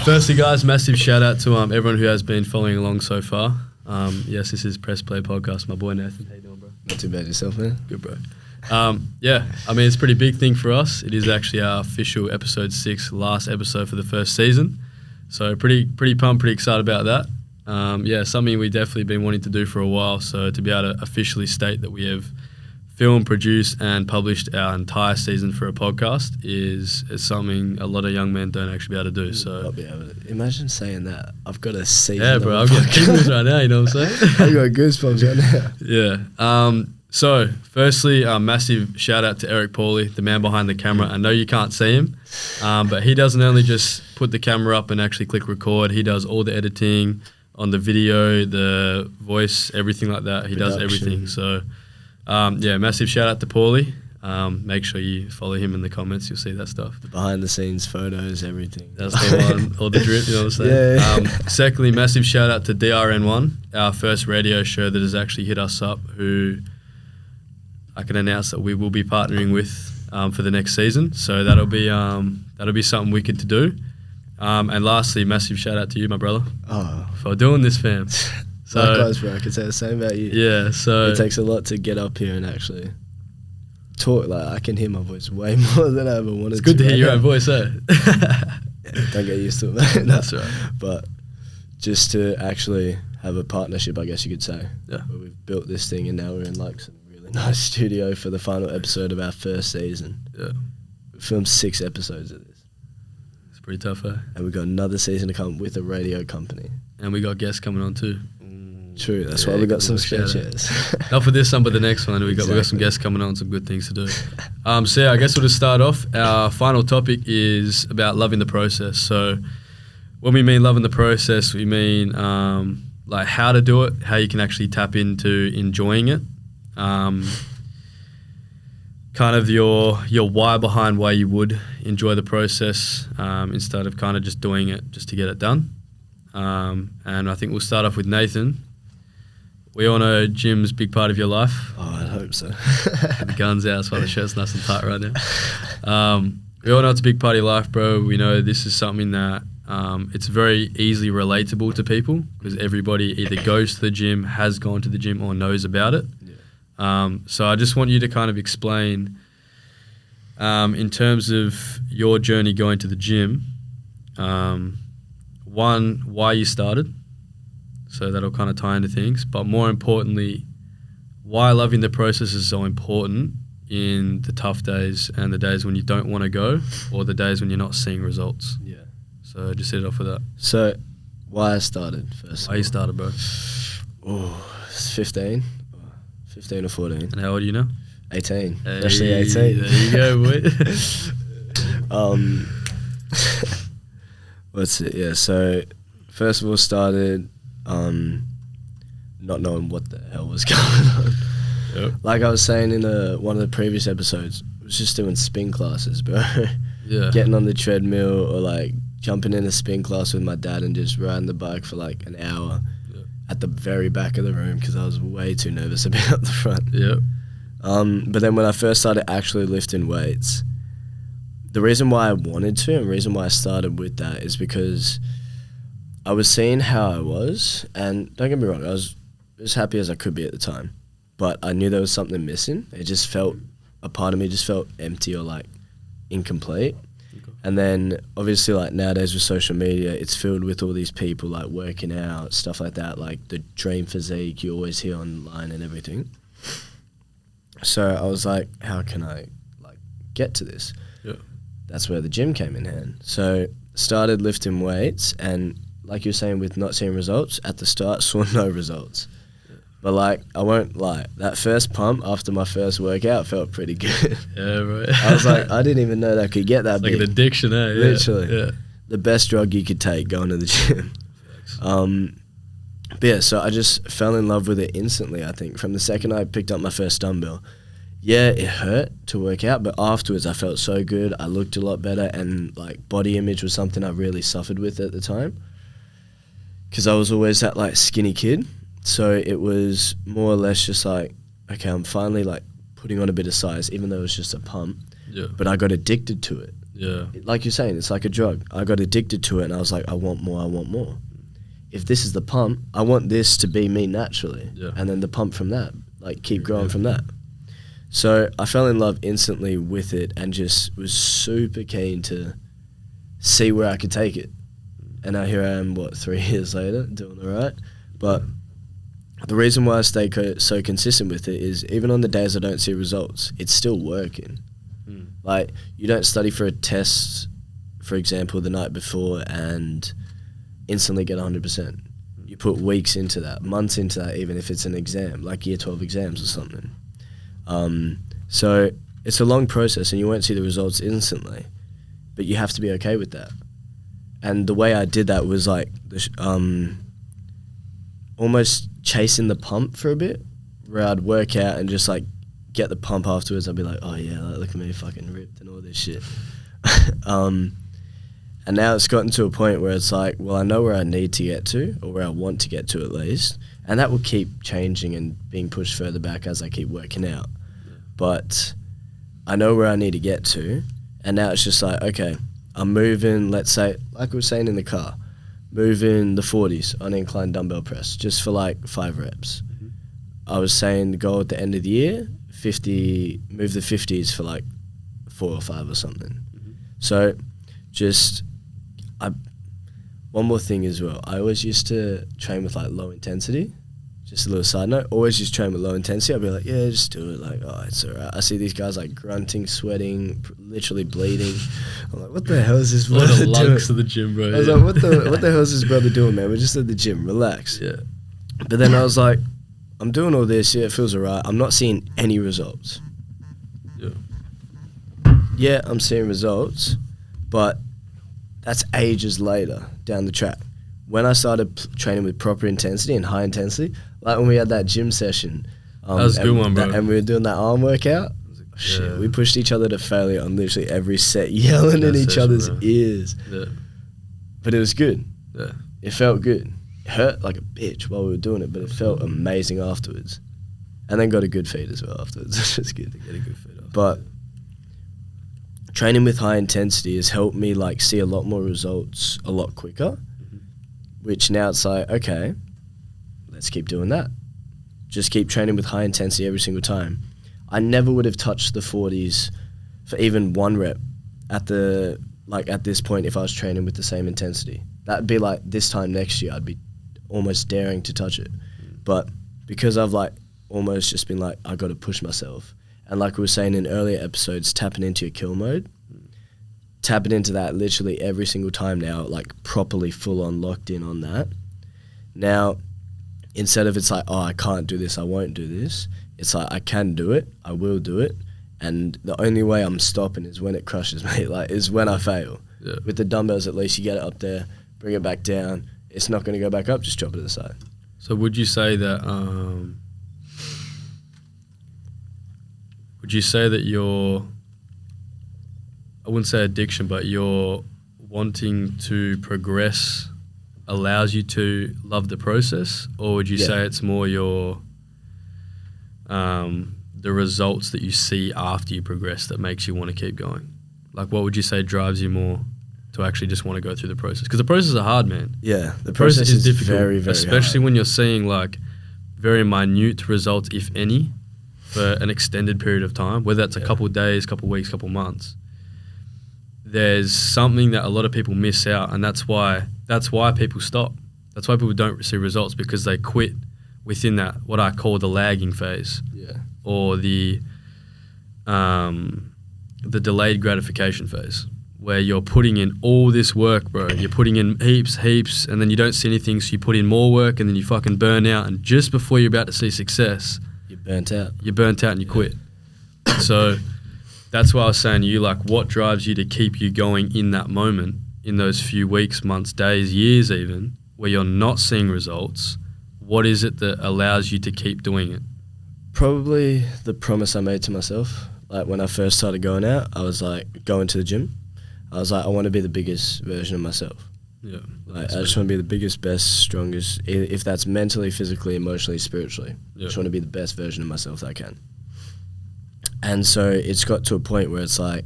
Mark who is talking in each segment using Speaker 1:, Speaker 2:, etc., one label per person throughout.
Speaker 1: Firstly, guys, massive shout out to everyone who has been following along so far. Yes, this is Press Play Podcast. My boy Nathan, how you doing, bro?
Speaker 2: Not too bad yourself, man.
Speaker 1: Good, bro. Yeah, I mean, it's a pretty big thing for us. It is actually our official episode 6, last episode for the first season. So pretty pumped, pretty excited about that. Yeah, something we've definitely been wanting to do for a while. So to be able to officially state that we have filmed, produced and published our entire season for a podcast is something a lot of young men don't actually be able to do. So
Speaker 2: I'll be able to. Imagine saying that. I've got a season.
Speaker 1: Yeah, bro, I've got tingles right now, you know what I'm saying?
Speaker 2: I've got goosebumps right now.
Speaker 1: Yeah. So firstly, massive shout out to Eric Pauly, the man behind the camera. I know you can't see him, but he doesn't only just put the camera up and actually click record. He does all the editing on the video, the voice, everything like that. He does everything. So yeah, massive shout out to Pauly. Make sure you follow him in the comments. You'll see that stuff.
Speaker 2: The behind the scenes photos, everything.
Speaker 1: That's the one. All the drip, you know what I'm saying? Yeah. Secondly, massive shout out to DRN1, our first radio show that has actually hit us up, who I can announce that we will be partnering with for the next season. So that'll be something wicked to do. And lastly, massive shout out to you, my brother, for doing this, fam. So,
Speaker 2: likewise, bro. I could say the same about you.
Speaker 1: Yeah, so
Speaker 2: it takes a lot to get up here and actually talk. Like, I can hear my voice way more than I ever wanted to.
Speaker 1: It's good to hear your own voice, eh?
Speaker 2: Yeah, don't get used to it, man.
Speaker 1: That's right.
Speaker 2: But just to actually have a partnership, I guess you could say.
Speaker 1: Yeah.
Speaker 2: Where we've built this thing and now we're in like some really nice studio for the final episode of our first season.
Speaker 1: Yeah.
Speaker 2: We filmed 6 episodes of this.
Speaker 1: It's pretty tough, eh?
Speaker 2: And we've got another season to come with a radio company.
Speaker 1: And we got guests coming on too.
Speaker 2: True, that's why we got some spare chairs.
Speaker 1: Not for this one, but the next one. We got some guests coming on, some good things to do. So yeah, I guess we'll just start off. Our final topic is about loving the process. So when we mean loving the process, we mean like how to do it, how you can actually tap into enjoying it. Kind of your why behind why you would enjoy the process instead of kind of just doing it just to get it done. And I think we'll start off with Nathan. We all know gym's a big part of your life.
Speaker 2: Oh, I hope so.
Speaker 1: The gun's out, that's why the shirt's nice and tight right now. We all know it's a big part of your life, bro. We know this is something that it's very easily relatable to people because everybody either goes to the gym, has gone to the gym, or knows about it. Yeah. So I just want you to kind of explain, in terms of your journey going to the gym, one, why you started. So that'll kind of tie into things. But more importantly, why loving the process is so important in the tough days and the days when you don't want to go or the days when you're not seeing results.
Speaker 2: Yeah.
Speaker 1: So just hit it off with that.
Speaker 2: So why I started first.
Speaker 1: Why you started, bro?
Speaker 2: Oh, it's 15 or 14.
Speaker 1: And how old are you now?
Speaker 2: 18.
Speaker 1: Hey,
Speaker 2: Actually 18.
Speaker 1: There you go, boy.
Speaker 2: What's it? Yeah, so first of all started not knowing what the hell was going on. Yep. Like I was saying in one of the previous episodes, I was just doing spin classes, bro.
Speaker 1: Yeah.
Speaker 2: Getting on the treadmill or like jumping in a spin class with my dad and just riding the bike for like an hour at the very back of the room because I was way too nervous about the front.
Speaker 1: Yep.
Speaker 2: But then when I first started actually lifting weights, the reason why I wanted to and the reason why I started with that is because I was seeing how I was, and don't get me wrong, I was as happy as I could be at the time, but I knew there was something missing. It just felt, a part of me just felt empty or like incomplete. Okay. And then obviously like nowadays with social media, it's filled with all these people like working out, stuff like that, like the dream physique you always hear online and everything. So I was like, how can I like get to this? Yeah. That's where the gym came in hand. So started lifting weights, and like you were saying with not seeing results, at the start saw no results. Yeah. But like, I won't lie, that first pump after my first workout felt pretty good. Yeah, right. I was like, I didn't even know that I could get that big.
Speaker 1: Like an addiction, eh?
Speaker 2: Literally.
Speaker 1: Yeah.
Speaker 2: The best drug you could take going to the gym. But yeah, so I just fell in love with it instantly, I think. From the second I picked up my first dumbbell, yeah, it hurt to work out, but afterwards I felt so good. I looked a lot better, and like body image was something I really suffered with at the time because I was always that like skinny kid. So it was more or less just like, okay, I'm finally like putting on a bit of size, even though it was just a pump. Yeah. But I got addicted to it.
Speaker 1: Yeah.
Speaker 2: Like you're saying, it's like a drug. I got addicted to it, and I was like, I want more, I want more. If this is the pump, I want this to be me naturally.
Speaker 1: Yeah.
Speaker 2: And then the pump from that, like keep growing from that. So I fell in love instantly with it and just was super keen to see where I could take it. And now here I am, 3 years later, doing all right. But the reason why I stay so consistent with it is even on the days I don't see results, it's still working. Like, you don't study for a test, for example, the night before and instantly get 100%. You put weeks into that, months into that, even if it's an exam, like year 12 exams or something. So it's a long process and you won't see the results instantly, but you have to be okay with that. And the way I did that was like almost chasing the pump for a bit, where I'd work out and just like get the pump afterwards. I'd be like, oh yeah, like, look at me fucking ripped and all this shit. And now it's gotten to a point where it's like, well, I know where I need to get to, or where I want to get to at least, and that will keep changing and being pushed further back as I keep working out. But I know where I need to get to, and now it's just like, okay, I'm moving, let's say, like we were saying in the car, moving the 40s on incline dumbbell press, just for like 5 reps. I was saying the goal at the end of the year, move the 50s for like 4 or 5 or something. So just, one more thing as well. I always used to train with like low intensity. Just a little side note, always just train with low intensity. I'd be like, yeah, just do it. Like, oh, it's all right. I see these guys like grunting, sweating, literally bleeding. I'm like, what the hell is this brother doing?
Speaker 1: Lunks to the gym, bro.
Speaker 2: I was like, what the hell is this brother doing, man? We're just at the gym, relax.
Speaker 1: Yeah.
Speaker 2: But then I was like, I'm doing all this, yeah, it feels all right. I'm not seeing any results.
Speaker 1: Yeah.
Speaker 2: Yeah, I'm seeing results, but that's ages later down the track. When I started training with proper intensity and high intensity, like when we had that gym session.
Speaker 1: That was a good one, bro.
Speaker 2: And we were doing that arm workout. Shit, we pushed each other to failure on literally every set, yelling in each other's ears. Yeah. But it was good.
Speaker 1: Yeah.
Speaker 2: It felt good. It hurt like a bitch while we were doing it, but it felt amazing afterwards. And then got a good feed as well afterwards, which is good.
Speaker 1: Get a good feed after.
Speaker 2: But training with high intensity has helped me like see a lot more results a lot quicker. Which now it's like, okay, let's keep doing that. Just keep training with high intensity every single time. I never would have touched the 40s for even 1 rep at this point if I was training with the same intensity. That'd be like this time next year, I'd be almost daring to touch it. But because I've like almost just been like, I got to push myself. And like we were saying in earlier episodes, tapping into your kill mode, tapping into that literally every single time now, like properly full on locked in on that. Now, instead of it's like, oh, I can't do this, I won't do this, it's like, I can do it, I will do it, and the only way I'm stopping is when it crushes me, like, is when I fail. Yeah. With the dumbbells, at least you get it up there, bring it back down, it's not going to go back up, just drop it to the side.
Speaker 1: So would you say that, your, I wouldn't say addiction, but your wanting to progress allows you to love the process? Or would you say it's more your, the results that you see after you progress that makes you want to keep going? Like, what would you say drives you more to actually just want to go through the process? Because the process is hard, man.
Speaker 2: Yeah, the process is difficult, very, very
Speaker 1: especially
Speaker 2: hard.
Speaker 1: When you're seeing like very minute results, if any, for an extended period of time, whether that's a couple of days, couple of weeks, couple of months. There's something that a lot of people miss out, and that's why people stop. That's why people don't see results, because they quit within that, what I call the lagging phase, or the delayed gratification phase, where you're putting in all this work, bro. You're putting in heaps, and then you don't see anything, so you put in more work, and then you fucking burn out, and just before you're about to see success,
Speaker 2: you're burnt out.
Speaker 1: You're burnt out and you quit. So that's why I was saying to you, like, what drives you to keep you going in that moment, in those few weeks, months, days, years even, where you're not seeing results? What is it that allows you to keep doing it?
Speaker 2: Probably the promise I made to myself. Like, when I first started going out, I was like, going to the gym, I was like, I want to be the biggest version of myself.
Speaker 1: Yeah.
Speaker 2: Like, I just want to be the biggest, best, strongest, if that's mentally, physically, emotionally, spiritually. I just want to be the best version of myself that I can. And so it's got to a point where it's like,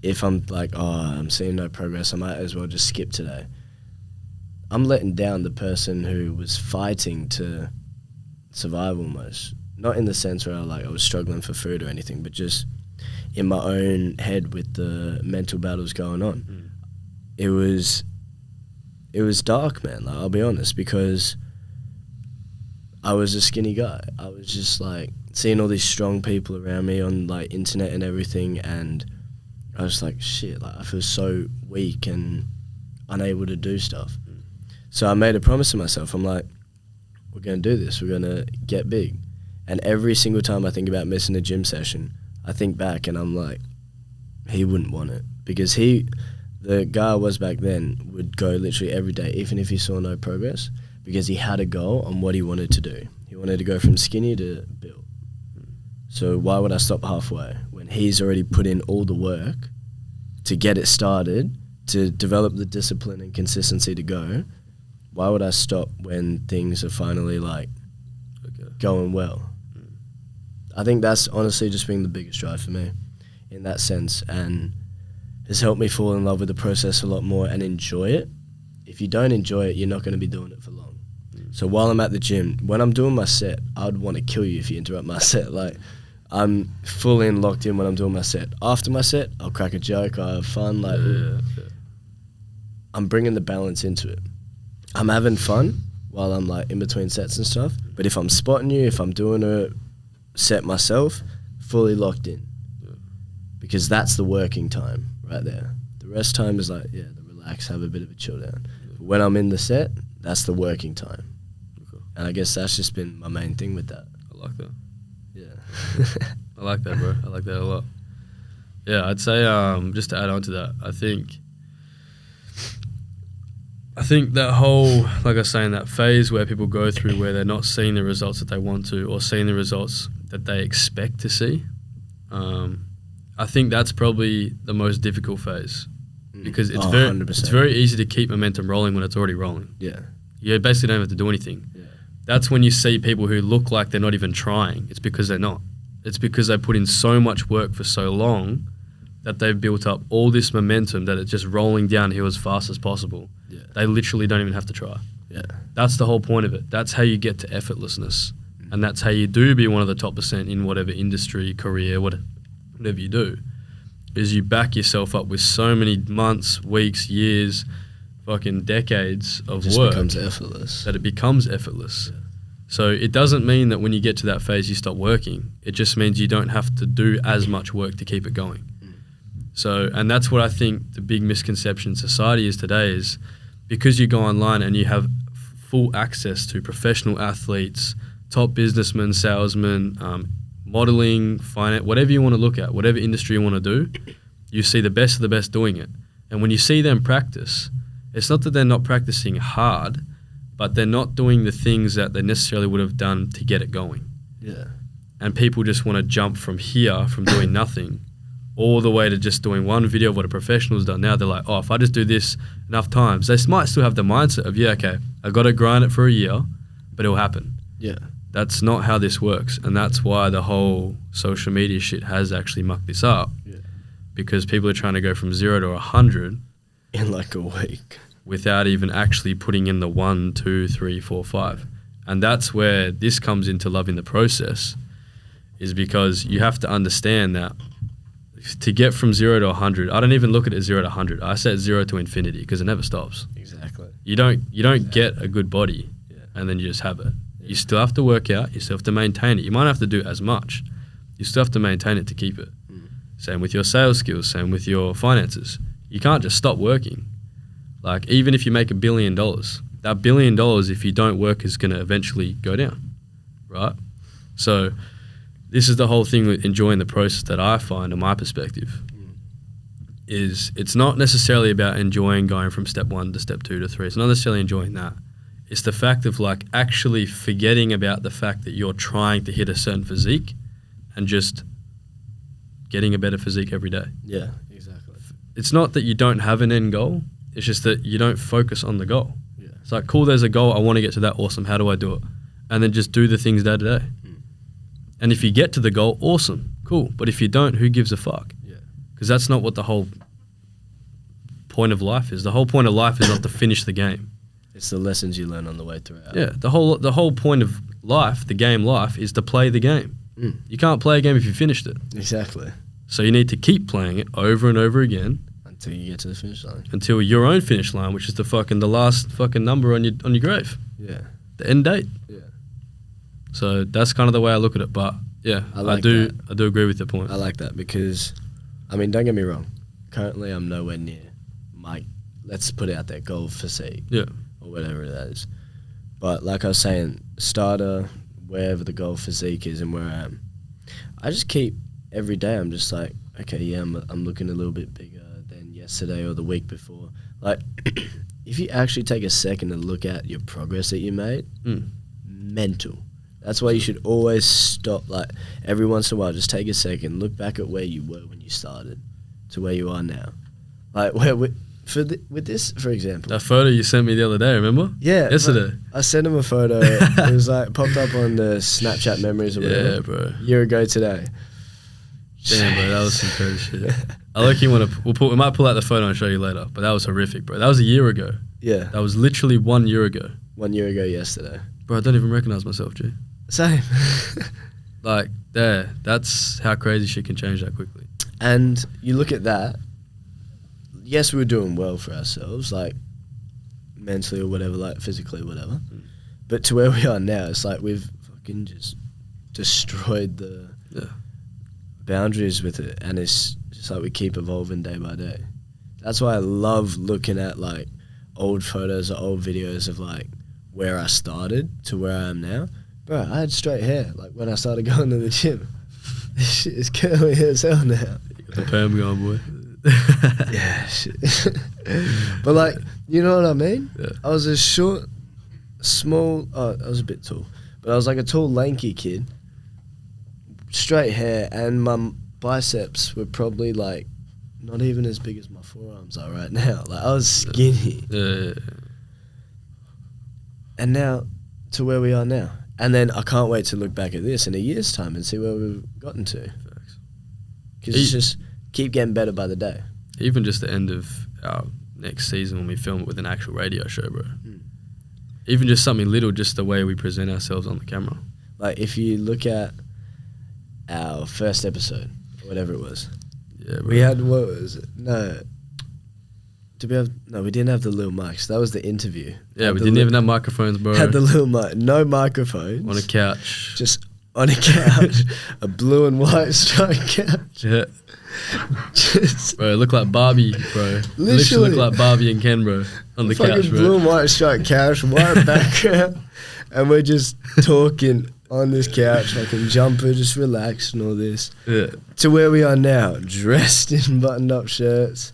Speaker 2: if I'm like, oh, I'm seeing no progress, I might as well just skip today. I'm letting down the person who was fighting to survive almost. Not in the sense where I was struggling for food or anything, but just in my own head with the mental battles going on. It was dark, man. Like, I'll be honest, because I was a skinny guy. I was just like seeing all these strong people around me on like internet and everything, and I was like, shit, like I feel so weak and unable to do stuff. So I made a promise to myself. I'm like, we're going to do this. We're going to get big. And every single time I think about missing a gym session, I think back and I'm like, he wouldn't want it. Because the guy I was back then, would go literally every day, even if he saw no progress, because he had a goal on what he wanted to do. He wanted to go from skinny to build. So why would I stop halfway when he's already put in all the work to get it started, to develop the discipline and consistency to go? Why would I stop when things are finally like going well? I think that's honestly just been the biggest drive for me in that sense, and has helped me fall in love with the process a lot more and enjoy it. If you don't enjoy it, you're not going to be doing it for long. So while I'm at the gym, when I'm doing my set, I'd want to kill you if you interrupt my set. Like, I'm full in, locked in when I'm doing my set. After my set, I'll crack a joke, I'll have fun. Like, I'm bringing the balance into it. I'm having fun while I'm like in between sets and stuff. But if I'm spotting you, if I'm doing a set myself, fully locked in. Because that's the working time right there. The rest time is like, the relax, have a bit of a chill down. But when I'm in the set, that's the working time. And I guess that's just been my main thing with that.
Speaker 1: I like that.
Speaker 2: Yeah.
Speaker 1: I like that, bro. I like that a lot. Yeah, I'd say just to add on to that, I think that whole, like I was saying, that phase where people go through where they're not seeing the results that they want to, or seeing the results that they expect to see, I think that's probably the most difficult phase, because it's very easy to keep momentum rolling when it's already rolling.
Speaker 2: Yeah.
Speaker 1: You basically don't have to do anything. Yeah. That's when you see people who look like they're not even trying. It's because they're not. It's because they put in so much work for so long that they've built up all this momentum that it's just rolling downhill as fast as possible. Yeah. They literally don't even have to try.
Speaker 2: Yeah.
Speaker 1: That's the whole point of it. That's how you get to effortlessness. And that's how you do be one of the top % in whatever industry, career, whatever you do, is you back yourself up with so many months, weeks, years, fucking decades of work.
Speaker 2: It becomes effortless.
Speaker 1: That it becomes effortless. Yeah. So it doesn't mean that when you get to that phase you stop working. It just means you don't have to do as much work to keep it going. So, and that's what I think the big misconception in society is today, is because you go online and you have full access to professional athletes, top businessmen, salesmen, modeling, finance, whatever you want to look at, whatever industry you want to do, you see the best of the best doing it. And when you see them practice, it's not that they're not practicing hard, but they're not doing the things that they necessarily would have done to get it going.
Speaker 2: Yeah.
Speaker 1: And people just want to jump from here, from doing nothing, all the way to just doing one video of what a professional's done. Now they're like, oh, if I just do this enough times, they might still have the mindset of, okay, I got to grind it for a year, but it'll happen.
Speaker 2: Yeah.
Speaker 1: That's not how this works. And that's why the whole social media shit has actually mucked this up. Yeah. Because people are trying to go from 0 to 100
Speaker 2: in like a week
Speaker 1: without even actually putting in the 1, 2, 3, 4, 5. And that's where this comes into loving the process, is because you have to understand that to get from 0 to 100, I don't even look at it as 0 to 100. I set 0 to infinity because it never stops.
Speaker 2: Exactly.
Speaker 1: You don't get a good body and then you just have it. Yeah. You still have to work out. You still have to maintain it. You might have to do as much. You still have to maintain it to keep it. Same with your sales skills. Same with your finances. You can't just stop working. Like, even if you make $1 billion, that $1 billion, if you don't work, is going to eventually go down, right? So this is the whole thing with enjoying the process that I find, in my perspective, is it's not necessarily about enjoying going from step 1 to step 2 to 3. It's not necessarily enjoying that. It's the fact of like actually forgetting about the fact that you're trying to hit a certain physique and just getting a better physique every day.
Speaker 2: Yeah, exactly.
Speaker 1: It's not that you don't have an end goal. It's just that you don't focus on the goal. Yeah. It's like, cool, there's a goal. I want to get to that. Awesome. How do I do it? And then just do the things day to day. And if you get to the goal, awesome, cool. But if you don't, who gives a fuck? Yeah. because that's not what the whole point of life is. The whole point of life is not to finish the game.
Speaker 2: It's the lessons you learn on the way throughout.
Speaker 1: Yeah, the whole point of life, the game life, is to play the game. You can't play a game if you finished it.
Speaker 2: Exactly.
Speaker 1: So you need to keep playing it over and over again
Speaker 2: until you get to the finish line.
Speaker 1: Until your own finish line, which is the last fucking number on your grave.
Speaker 2: Yeah.
Speaker 1: The end date.
Speaker 2: Yeah.
Speaker 1: So that's kind of the way I look at it. But yeah, I do agree with the point.
Speaker 2: I like that because, I mean, don't get me wrong. Currently, I'm nowhere near my, let's put it out there, goal physique.
Speaker 1: Yeah.
Speaker 2: Or whatever that is. But like I was saying, starter, wherever the goal physique is and where I am, I just keep, every day I'm just like, okay, yeah, I'm looking a little bit bigger than yesterday or the week before. Like, if you actually take a second to look at your progress that you made, mental. That's why you should always stop, like, every once in a while, just take a second, look back at where you were when you started to where you are now. Like, with this, for example.
Speaker 1: That photo you sent me the other day, remember?
Speaker 2: Yeah.
Speaker 1: Yesterday.
Speaker 2: I sent him a photo. It was like, popped up on the Snapchat memories or whatever.
Speaker 1: Yeah, bro.
Speaker 2: A year ago today.
Speaker 1: Damn, bro, that was some crazy shit. I like you want to. We might pull out the photo and show you later, but that was horrific, bro. That was a year ago.
Speaker 2: Yeah.
Speaker 1: That was literally 1 year ago.
Speaker 2: 1 year ago yesterday.
Speaker 1: Bro, I don't even recognize myself, G.
Speaker 2: Same.
Speaker 1: Like, that's how crazy shit can change that quickly.
Speaker 2: And you look at that. Yes, we were doing well for ourselves, like mentally or whatever, like physically or whatever. But to where we are now, it's like we've fucking just destroyed the boundaries with it, and it's just like we keep evolving day by day. That's why I love looking at like old photos or old videos of like where I started to where I am now. Bro, I had straight hair like when I started going to the gym. This shit is curly as hell now.
Speaker 1: You got the perm going, boy.
Speaker 2: Yeah, shit. But like, you know what I mean?
Speaker 1: Yeah.
Speaker 2: I was a short, small, I was a bit tall, but I was like a tall, lanky kid, straight hair, and my biceps were probably like not even as big as my forearms are right now. Like, I was skinny.
Speaker 1: Yeah.
Speaker 2: And now to where we are now. And then I can't wait to look back at this in a year's time and see where we've gotten to. Because it's just keep getting better by the day.
Speaker 1: Even just the end of our next season when we film it with an actual radio show, bro. Even just something little, just the way we present ourselves on the camera.
Speaker 2: Like, if you look at our first episode, or whatever it was,
Speaker 1: yeah, bro.
Speaker 2: we had, what was it? No. Did we have, no, we didn't have the little mics. That was the interview.
Speaker 1: Yeah, we didn't even have microphones, bro.
Speaker 2: Had the little mic, no microphones.
Speaker 1: On a couch.
Speaker 2: Just on a couch, a blue and white striped couch.
Speaker 1: Yeah.
Speaker 2: Just
Speaker 1: bro, it looked like Barbie, bro. Literally looked like Barbie and Ken, bro, on the couch, bro.
Speaker 2: Blue and white striped couch, white background, and we're just talking on this couch, fucking jumper, just relaxed and all this.
Speaker 1: Yeah.
Speaker 2: To where we are now, dressed in buttoned-up shirts,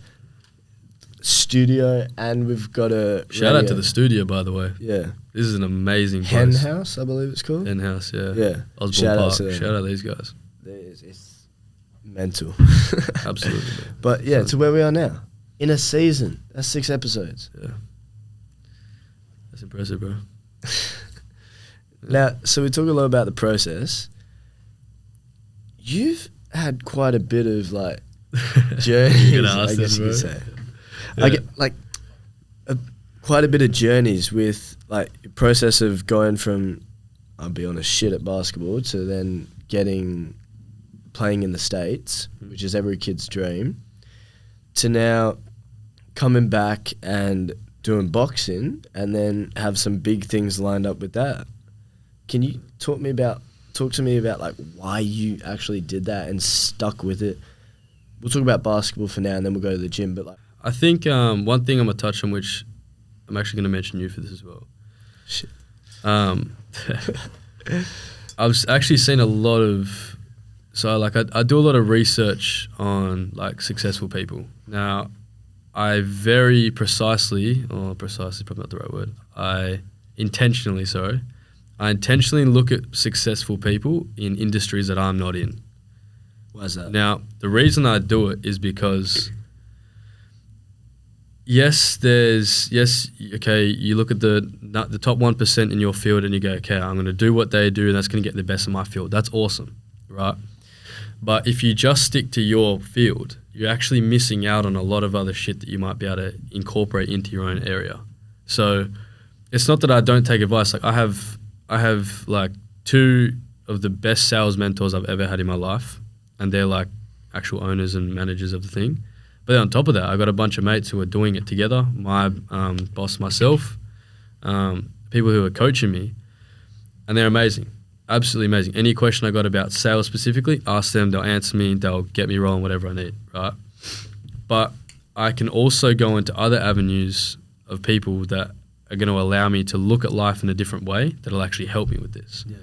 Speaker 2: studio, and we've got a
Speaker 1: shout out to the studio, by the way.
Speaker 2: Yeah.
Speaker 1: This is an amazing
Speaker 2: Hen
Speaker 1: place.
Speaker 2: House, I believe it's called.
Speaker 1: Hen House, yeah.
Speaker 2: Yeah.
Speaker 1: Osborne
Speaker 2: Shout
Speaker 1: Park.
Speaker 2: out to them.
Speaker 1: Shout out these guys.
Speaker 2: It's mental.
Speaker 1: Absolutely. Man.
Speaker 2: But yeah, to where we are now. In a season. That's 6 episodes.
Speaker 1: Yeah. That's impressive, bro.
Speaker 2: Now, so we talk a lot about the process. You've had quite a bit of like journeys, I guess you could say.
Speaker 1: Yeah.
Speaker 2: I get like quite a bit of journeys with like the process of going from, I'll be honest, shit at basketball to then playing in the States, which is every kid's dream, to now coming back and doing boxing and then have some big things lined up with that. Can you talk to me about like why you actually did that and stuck with it? We'll talk about basketball for now and then we'll go to the gym, but like,
Speaker 1: I think one thing I'm going to touch on, which I'm actually going to mention you for this as well.
Speaker 2: Shit.
Speaker 1: I've actually seen a lot of, so like I do a lot of research on like successful people. Now, I very precisely probably not the right word, I intentionally look at successful people in industries that I'm not in.
Speaker 2: Why is that?
Speaker 1: Now, the reason I do it is because you look at the top 1% in your field and you go, okay, I'm going to do what they do and that's going to get the best in my field. That's awesome, right? But if you just stick to your field you're actually missing out on a lot of other shit that you might be able to incorporate into your own area. So it's not that I don't take advice. Like I have like 2 of the best sales mentors I've ever had in my life, and they're like actual owners and managers of the thing. But then on top of that, I got a bunch of mates who are doing it together. My boss, myself, people who are coaching me, and they're amazing. Absolutely amazing. Any question I got about sales specifically, ask them, they'll answer me, they'll get me rolling whatever I need, right? But I can also go into other avenues of people that are going to allow me to look at life in a different way that'll actually help me with this. Yeah.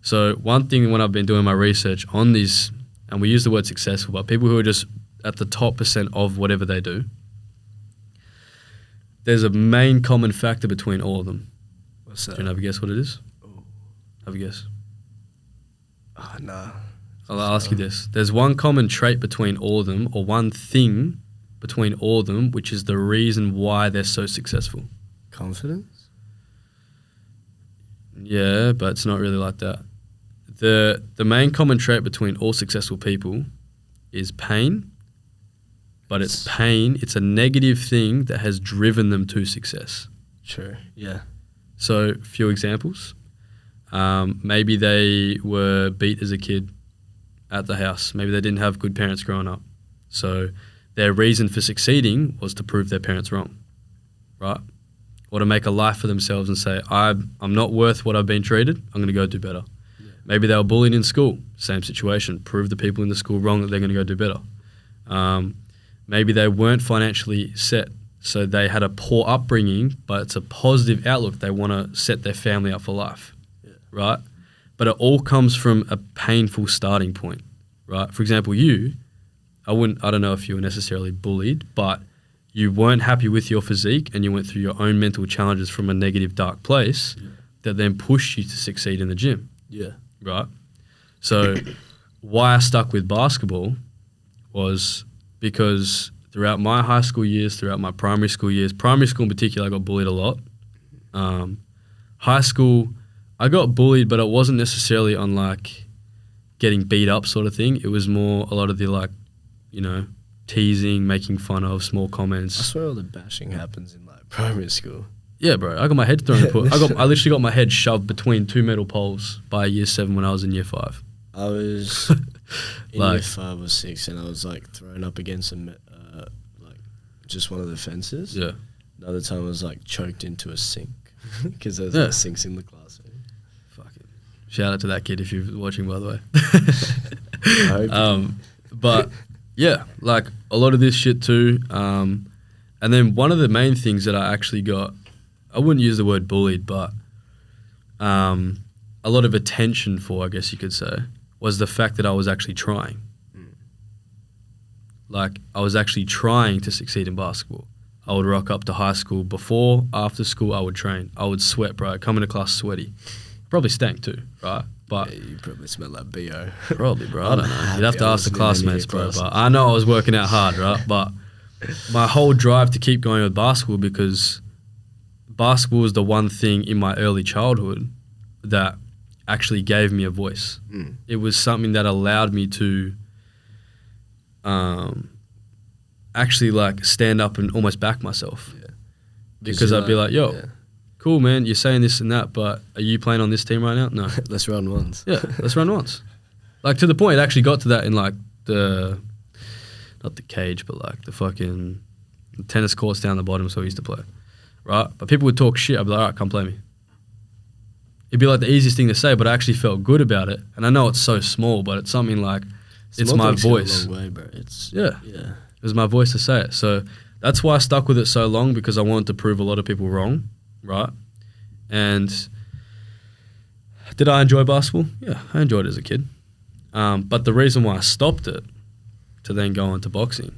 Speaker 1: So one thing when I've been doing my research on these, and we use the word successful, but people who are just at the top % of whatever they do, there's a main common factor between all of them.
Speaker 2: What's that?
Speaker 1: Do you have a guess what it is?
Speaker 2: Oh.
Speaker 1: Have a guess.
Speaker 2: Oh, nah.
Speaker 1: I'll ask you this. There's one common trait between all of them, or one thing between all of them, which is the reason why they're so successful.
Speaker 2: Confidence?
Speaker 1: Yeah, but it's not really like that. The main common trait between all successful people is pain, but it's pain. It's a negative thing that has driven them to success.
Speaker 2: True, yeah.
Speaker 1: So, a few examples. Maybe they were beat as a kid at the house. Maybe they didn't have good parents growing up. So their reason for succeeding was to prove their parents wrong, right? Or to make a life for themselves and say, I'm not worth what I've been treated. I'm going to go do better. Yeah. Maybe they were bullied in school. Same situation. Prove the people in the school wrong that they're going to go do better. Maybe they weren't financially set. So they had a poor upbringing, but it's a positive outlook. They want to set their family up for life. Right? But it all comes from a painful starting point, right? For example, I don't know if you were necessarily bullied, but you weren't happy with your physique and you went through your own mental challenges from a negative, dark place that then pushed you to succeed in the gym.
Speaker 2: Yeah.
Speaker 1: Right? So why I stuck with basketball was because throughout my high school years, throughout my primary school years, primary school in particular, I got bullied a lot. High school, I got bullied, but it wasn't necessarily on like getting beat up sort of thing. It was more a lot of the like, teasing, making fun of, small comments.
Speaker 2: I swear all the bashing happens in like primary school.
Speaker 1: Yeah, bro. I got my head thrown. I literally got my head shoved between 2 metal poles by year 7 when I was in year 5.
Speaker 2: I was in year 5 or 6, and I was like thrown up against just one of the fences.
Speaker 1: Yeah.
Speaker 2: Another time I was like choked into a sink because there was like sinks in the classroom.
Speaker 1: Shout out to that kid if you're watching, by the way. But yeah, like a lot of this shit too. And then one of the main things that I actually got, I wouldn't use the word bullied, but a lot of attention for, I guess you could say, was the fact that I was actually trying. Like I was actually trying to succeed in basketball. I would rock up to high school after school, I would train. I would sweat, bro. I'd come into class sweaty. Probably stank too, right? But
Speaker 2: yeah, you probably smell like BO.
Speaker 1: Probably, bro. I don't know. You'd have to ask the classmates, bro. But I know I was working out hard, right? But my whole drive to keep going with basketball, because basketball was the one thing in my early childhood that actually gave me a voice. It was something that allowed me to actually like stand up and almost back myself. Yeah. Because I'd be like, yo, cool, man, you're saying this and that, but are you playing on this team right now? No.
Speaker 2: Let's run once.
Speaker 1: Yeah, let's run once. Like, to the point, it actually got to that in, like, not the cage, but, like, the fucking tennis courts down the bottom, so we used to play, right? But people would talk shit. I'd be like, all right, come play me. It'd be, like, the easiest thing to say, but I actually felt good about it. And I know it's so small, but it's something like, it's my voice.
Speaker 2: A long way, bro.
Speaker 1: Yeah. It was my voice to say it. So that's why I stuck with it so long, because I wanted to prove a lot of people wrong. Right? And did I enjoy basketball? Yeah, I enjoyed it as a kid. But the reason why I stopped it to then go into boxing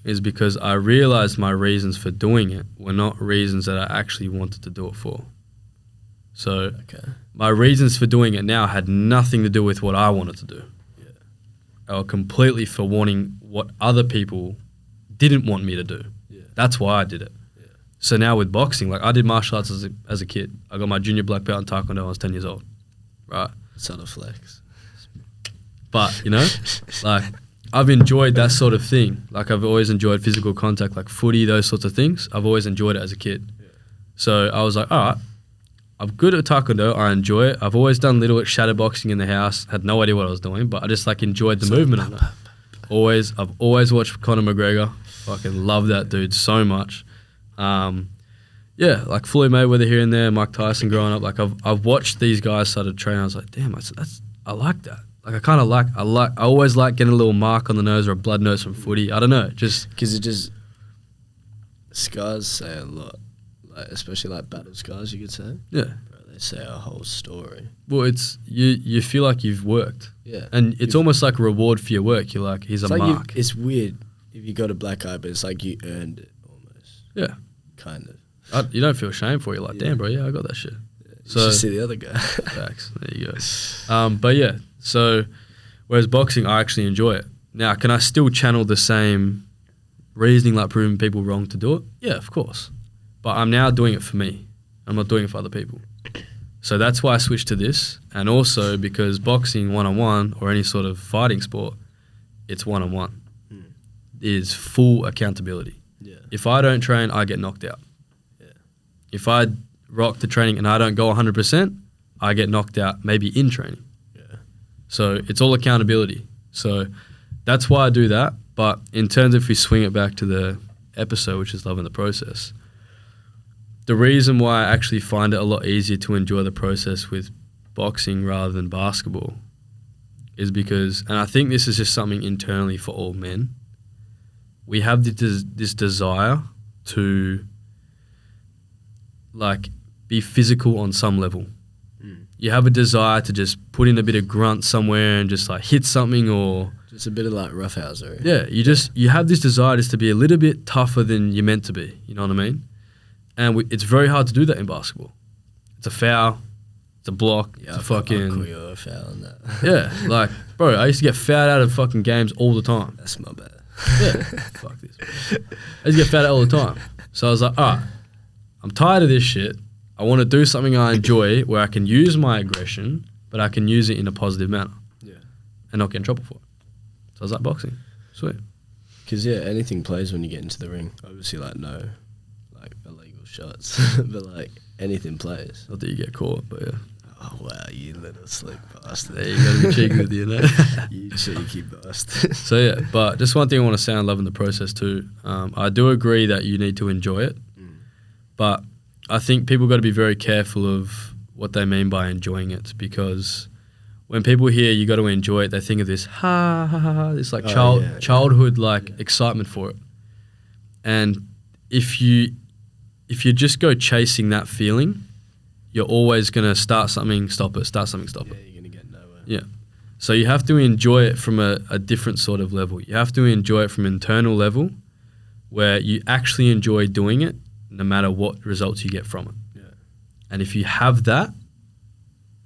Speaker 1: is because I realized my reasons for doing it were not reasons that I actually wanted to do it for. So my reasons for doing it now had nothing to do with what I wanted to do. Yeah. They were completely for wanting what other people didn't want me to do. Yeah. That's why I did it. So now with boxing, like I did martial arts as a kid. I got my junior black belt in Taekwondo when I was 10 years old, right?
Speaker 2: It's not a flex.
Speaker 1: But, like I've enjoyed that sort of thing. Like I've always enjoyed physical contact, like footy, those sorts of things. I've always enjoyed it as a kid. Yeah. So I was like, all right, I'm good at taekwondo. I enjoy it. I've always done little shadowboxing in the house. Had no idea what I was doing, but I just like enjoyed the movement of it. I've always watched Conor McGregor. Fucking love that dude so much. Yeah, like Floyd Mayweather here and there, Mike Tyson growing up. Like I've watched these guys start to train. I was like, damn, I like that. Like I always like getting a little mark on the nose or a blood nose from footy. I don't know, just
Speaker 2: because it just scars say a lot, like especially like battle scars, you could say.
Speaker 1: Yeah,
Speaker 2: bro, they say a whole story.
Speaker 1: Well, it's you feel like you've worked.
Speaker 2: Yeah,
Speaker 1: and it's almost like a reward for your work. You're like, here's a
Speaker 2: like
Speaker 1: mark.
Speaker 2: It's weird if you got a black eye, but it's like you earned it almost.
Speaker 1: Yeah,
Speaker 2: kind of.
Speaker 1: You don't feel shame for it. You're like, damn, bro, yeah, I got that shit.
Speaker 2: Yeah, so you should see the other guy.
Speaker 1: Facts. There you go. But yeah, so whereas boxing, I actually enjoy it. Now, can I still channel the same reasoning, like proving people wrong to do it? Yeah, of course. But I'm now doing it for me. I'm not doing it for other people. So that's why I switched to this. And also because boxing one-on-one or any sort of fighting sport, it's one-on-one. It is full accountability. Yeah. If I don't train, I get knocked out. If I rock the training and I don't go 100%, I get knocked out maybe in training. Yeah. So it's all accountability. So that's why I do that. But in terms of if we swing it back to the episode, which is loving the process, the reason why I actually find it a lot easier to enjoy the process with boxing rather than basketball is because, and I think this is just something internally for all men, we have this desire to like be physical on some level. You have a desire to just put in a bit of grunt somewhere and just like hit something or
Speaker 2: just a bit of like roughhouser.
Speaker 1: Yeah, you have this desire just to be a little bit tougher than you're meant to be. You know what I mean? And it's very hard to do that in basketball. It's a foul, it's a block, it's a fucking.
Speaker 2: I'll call you a foul on that.
Speaker 1: Yeah, like bro, I used to get fouled out of fucking games all the time.
Speaker 2: That's my bad.
Speaker 1: Yeah, fuck this. I used to get fouled out all the time. So I was like, all right, I'm tired of this shit. I want to do something I enjoy where I can use my aggression, but I can use it in a positive manner. Yeah. And not get in trouble for it. So I was like, boxing. Sweet.
Speaker 2: Because, yeah, anything plays when you get into the ring. Obviously, like, no, like, illegal shots. But, like, anything plays.
Speaker 1: Not that you get caught, but yeah.
Speaker 2: Oh, wow, you little slick bastard.
Speaker 1: There you got to be cheeky with you, know?
Speaker 2: You cheeky bastard.
Speaker 1: So, yeah, but just one thing I want to say, I'm loving the process too. I do agree that you need to enjoy it, but I think people got to be very careful of what they mean by enjoying it, because when people hear you got to enjoy it, they think of this this like childhood excitement for it. And if you just go chasing that feeling, you're always going to start something, stop it, start something, stop it.
Speaker 2: Yeah, you're going to get nowhere.
Speaker 1: Yeah. So you have to enjoy it from a different sort of level. You have to enjoy it from an internal level where you actually enjoy doing it no matter what results you get from it. Yeah. And if you have that,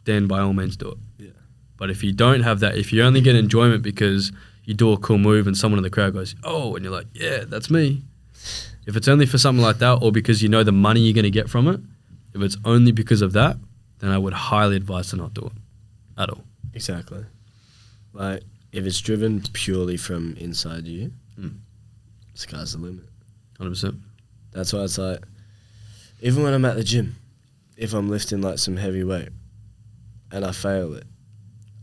Speaker 1: then by all means do it. Yeah. But if you don't have that, if you only get enjoyment because you do a cool move and someone in the crowd goes, oh, and you're like, yeah, that's me. If it's only for something like that, or because you know the money you're going to get from it, if it's only because of that, then I would highly advise to not do it at all.
Speaker 2: Exactly. Like, if it's driven purely from inside you, sky's the limit.
Speaker 1: 100%.
Speaker 2: That's why it's like, even when I'm at the gym, if I'm lifting like some heavy weight and I fail it,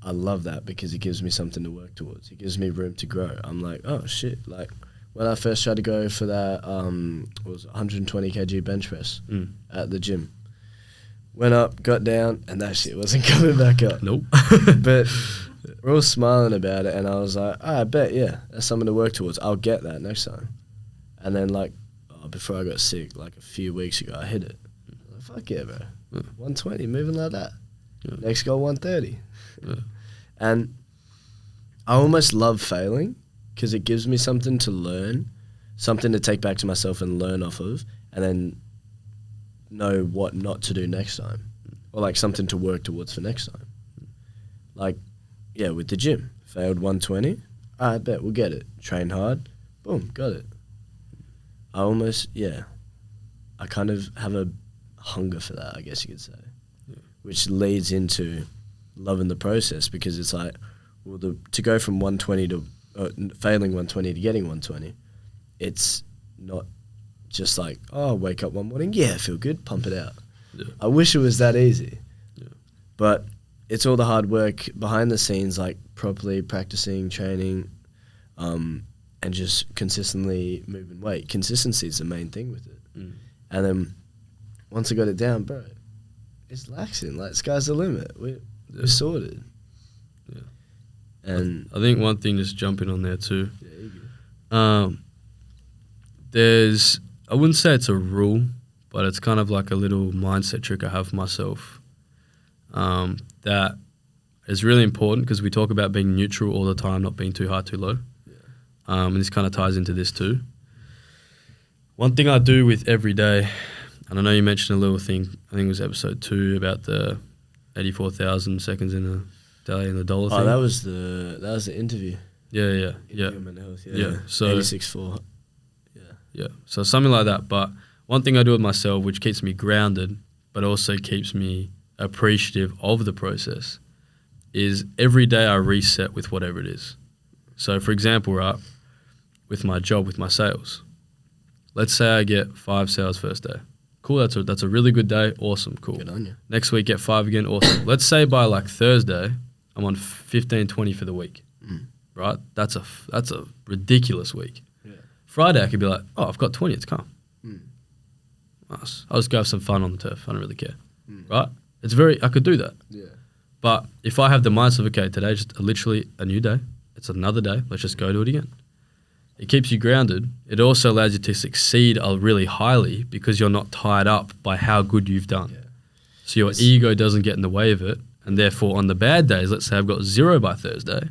Speaker 2: I love that because it gives me something to work towards. It gives me room to grow. I'm like, oh shit. Like when I first tried to go for that, what was it, 120 kg bench press at the gym. Went up, got down, and that shit wasn't coming back up.
Speaker 1: Nope.
Speaker 2: But we're all smiling about it, and I was like, I bet, yeah, that's something to work towards. I'll get that next time. And then, like, before I got sick, like a few weeks ago, I hit it. I was like, fuck yeah, bro. 120, moving like that. Yeah. Next goal, 130. Yeah. And I almost love failing because it gives me something to learn, something to take back to myself and learn off of, and then know what not to do next time, or like something to work towards for next time. Like, yeah, with the gym, failed 120, I bet we'll get it. Train hard, boom, got it. I kind of have a hunger for that, I guess you could say, which leads into loving the process, because it's like, well, to go from 120 to failing 120 to getting 120. It's not just like, oh, wake up one morning, yeah, feel good, pump it out.
Speaker 1: Yeah.
Speaker 2: I wish it was that easy.
Speaker 1: Yeah.
Speaker 2: But it's all the hard work behind the scenes, like properly practicing, training, and just consistently moving weight. Consistency is the main thing with it.
Speaker 1: Mm.
Speaker 2: And then once I got it down, bro, it's laxing. Like, sky's the limit. We're sorted.
Speaker 1: Yeah.
Speaker 2: And
Speaker 1: I think one thing, just jumping on there too,
Speaker 2: yeah, you go.
Speaker 1: there's, I wouldn't say it's a rule, but it's kind of like a little mindset trick I have for myself, that is really important, because we talk about being neutral all the time, not being too high, too low.
Speaker 2: Yeah.
Speaker 1: And this kind of ties into this too. One thing I do with every day, and I know you mentioned a little thing, I think it was episode 2, about the 84,000 seconds in a day and the dollar thing.
Speaker 2: Oh, that was the interview.
Speaker 1: Yeah.
Speaker 2: Mental health,
Speaker 1: Yeah, so
Speaker 2: 86.4.
Speaker 1: Yeah, so something like that. But one thing I do with myself, which keeps me grounded, but also keeps me appreciative of the process, is every day I reset with whatever it is. So, for example, right, with my job, with my sales, let's say I get 5 sales first day. Cool, that's a really good day. Awesome, cool.
Speaker 2: Good on you.
Speaker 1: Next week, get 5 again. Awesome. Let's say by like Thursday, I'm on 15, 20 for the week. Right? That's a ridiculous week.
Speaker 2: Yeah.
Speaker 1: Friday, I could be like, oh, I've got 20, it's calm. Nice. I'll just go have some fun on the turf. I don't really care. Right? I could do that.
Speaker 2: Yeah.
Speaker 1: But if I have the mindset of, okay, today's just literally a new day, it's another day, let's just go do it again. It keeps you grounded. It also allows you to succeed really highly, because you're not tied up by how good you've done.
Speaker 2: Yeah.
Speaker 1: So your ego doesn't get in the way of it. And therefore, on the bad days, let's say I've got 0 by Thursday,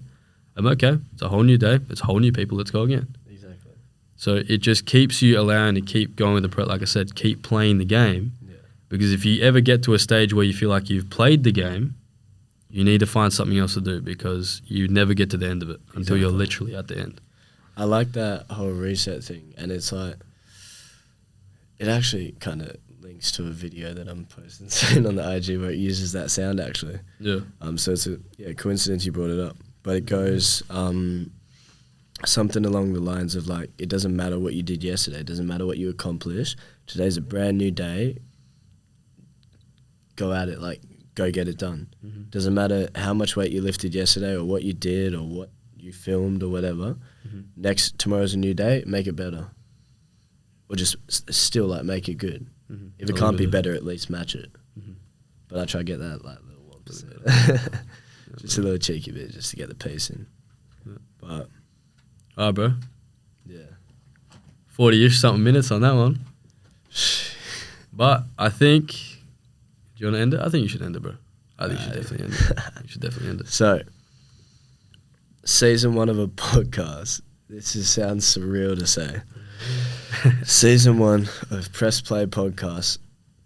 Speaker 1: I'm okay. It's a whole new day. It's whole new people. Let's go again.
Speaker 2: Exactly.
Speaker 1: So it just keeps you allowing to keep going with the like I said, keep playing the game.
Speaker 2: Yeah.
Speaker 1: Because if you ever get to a stage where you feel like you've played the game, you need to find something else to do, because you never get to the end of it until you're literally at the end.
Speaker 2: I like that whole reset thing, and it's like, it actually kind of links to a video that I'm posting soon on the IG where it uses that sound actually.
Speaker 1: Yeah.
Speaker 2: So it's a coincidence you brought it up, but it goes something along the lines of like, it doesn't matter what you did yesterday, it doesn't matter what you accomplished. Today's a brand new day. Go at it, like go get it done. Doesn't matter how much weight you lifted yesterday or what you did or what you filmed or whatever. Tomorrow's a new day, make it better. Or just still like make it good. If it can't be better, at least match it. But I try to get that like little 1%. Just a little cheeky bit just to get the pace in. But
Speaker 1: All right, bro.
Speaker 2: yeah.
Speaker 1: 40-ish something minutes on that one. But I think, do you want to end it? I think you should end it, bro. I think you should definitely end it. You should definitely end it.
Speaker 2: So, season 1 of a podcast. Sounds surreal to say. Season 1 of Press Play Podcast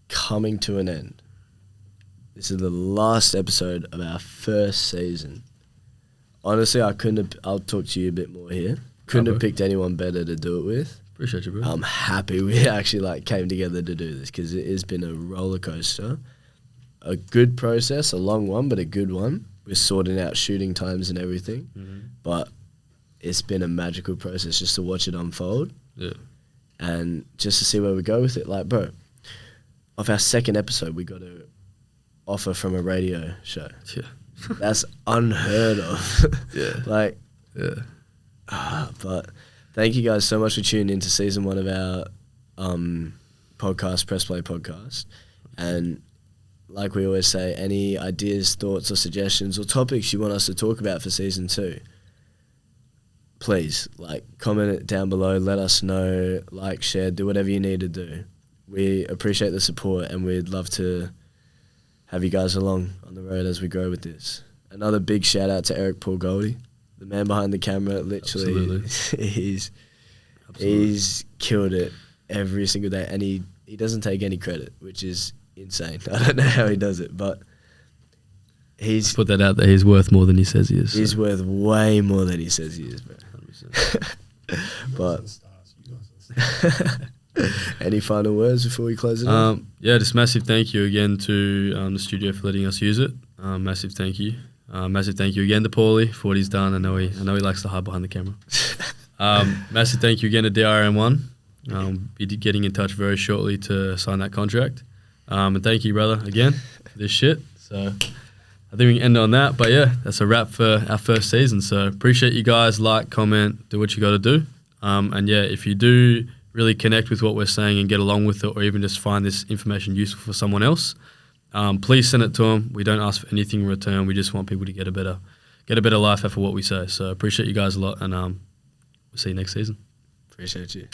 Speaker 2: coming to an end. This is the last episode of our first season. Honestly, I'll talk to you a bit more here. Couldn't have picked anyone better to do it with.
Speaker 1: Appreciate you, bro.
Speaker 2: I'm happy we actually like came together to do this, because it has been a roller coaster. A good process, a long one, but a good one. We're sorting out shooting times and everything. But it's been a magical process just to watch it unfold.
Speaker 1: Yeah.
Speaker 2: And just to see where we go with it. Like, bro, off our second episode, we got an offer from a radio show.
Speaker 1: Yeah.
Speaker 2: That's unheard of.
Speaker 1: Yeah.
Speaker 2: Like,
Speaker 1: Yeah.
Speaker 2: But thank you guys so much for tuning into season 1 of our podcast, Press Play Podcast. And like we always say, any ideas, thoughts or suggestions or topics you want us to talk about for season 2, please, like, comment it down below, let us know, like, share, do whatever you need to do. We appreciate the support, and we'd love to have you guys along on the road as we grow with this. Another big shout out to Eric Paul Goldie, the man behind the camera. Literally, he's killed it every single day, and he doesn't take any credit, which is insane. I don't know how he does it, but he's
Speaker 1: Put that out there. He's worth more than he says he is.
Speaker 2: He's worth way more than he says he is, bro.
Speaker 1: 100%.
Speaker 2: But any final words before we close it off?
Speaker 1: Yeah, just massive thank you again to the studio for letting us use it. Massive thank you. Massive thank you again to Paulie for what he's done. I know he likes to hide behind the camera. Massive thank you again to DRM1. Be getting in touch very shortly to sign that contract. And thank you, brother, again for this shit. So I think we can end on that. But yeah, that's a wrap for our first season. So appreciate you guys. Like, comment, do what you got to do. And yeah, if you do really connect with what we're saying and get along with it, or even just find this information useful for someone else, please send it to them. We don't ask for anything in return. We just want people to get a better life out of what we say. So appreciate you guys a lot, and we'll see you next season.
Speaker 2: Appreciate you.